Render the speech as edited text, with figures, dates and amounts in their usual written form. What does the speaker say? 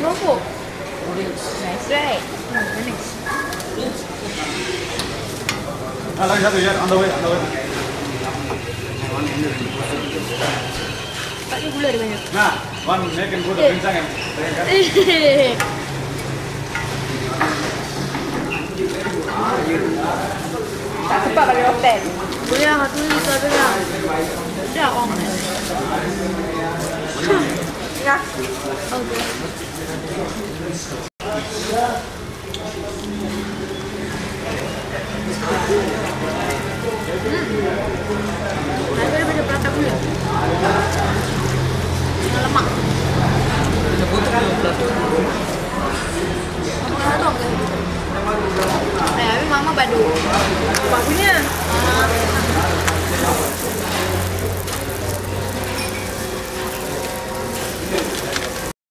Rungkut. Nice, right? Nice. Lagi satu ya, on the way. Tak ada gula dia banyak. Nah, one make and put the pincang kan. Tak sempat bagi hotel. Boleh lah, tu ni tu ada. Dah orang. Ya. Okay.